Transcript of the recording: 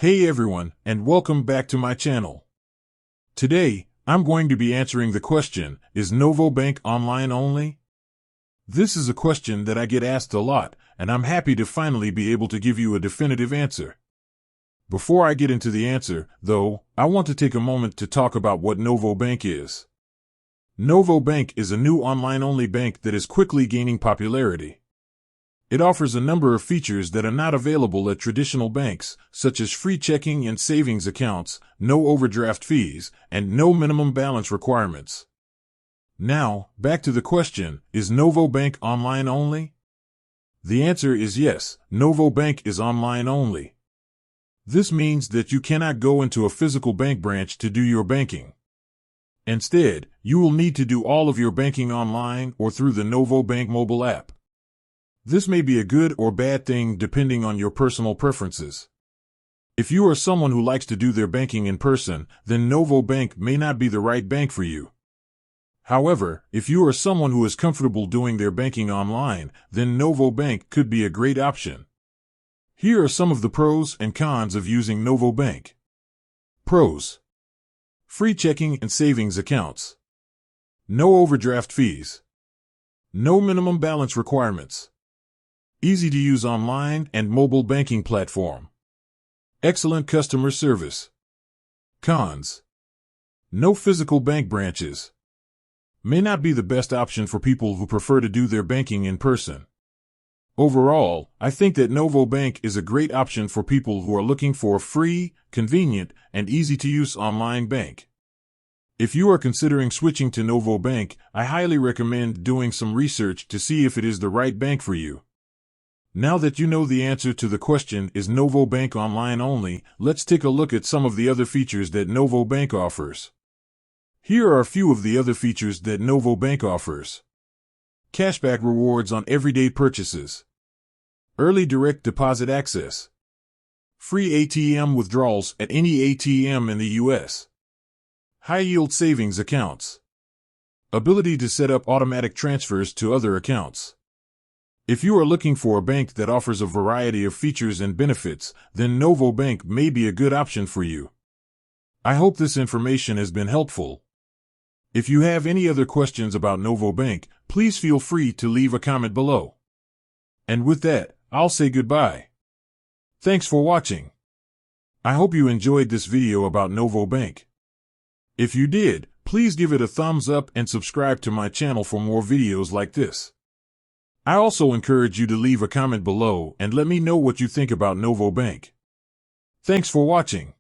Hey everyone, and welcome back to my channel. Today, I'm going to be answering the question, is Novo Bank online only? This is a question that I get asked a lot, and I'm happy to finally be able to give you a definitive answer. Before I get into the answer, though, I want to take a moment to talk about what Novo Bank is. Novo Bank is a new online-only bank that is quickly gaining popularity. It offers a number of features that are not available at traditional banks, such as free checking and savings accounts, no overdraft fees, and no minimum balance requirements. Now, back to the question, is Novo Bank online only? The answer is yes, Novo Bank is online only. This means that you cannot go into a physical bank branch to do your banking. Instead, you will need to do all of your banking online or through the Novo Bank mobile app. This may be a good or bad thing depending on your personal preferences. If you are someone who likes to do their banking in person, then Novo Bank may not be the right bank for you. However, if you are someone who is comfortable doing their banking online, then Novo Bank could be a great option. Here are some of the pros and cons of using Novo Bank. Pros: free checking and savings accounts. No overdraft fees. No minimum balance requirements. Easy to use online and mobile banking platform. Excellent customer service. Cons: no physical bank branches. May not be the best option for people who prefer to do their banking in person. Overall, I think that Novo Bank is a great option for people who are looking for a free, convenient, and easy-to-use online bank. If you are considering switching to Novo Bank, I highly recommend doing some research to see if it is the right bank for you. Now that you know the answer to the question, is Novo Bank online only, let's take a look at some of the other features that Novo Bank offers. Here are a few of the other features that Novo Bank offers. Cashback rewards on everyday purchases. Early direct deposit access. Free ATM withdrawals at any ATM in the U.S. High-yield savings accounts. Ability to set up automatic transfers to other accounts. If you are looking for a bank that offers a variety of features and benefits, then Novo Bank may be a good option for you. I hope this information has been helpful. If you have any other questions about Novo Bank, please feel free to leave a comment below. And with that, I'll say goodbye. Thanks for watching. I hope you enjoyed this video about Novo Bank. If you did, please give it a thumbs up and subscribe to my channel for more videos like this. I also encourage you to leave a comment below and let me know what you think about Novo Bank. Thanks for watching.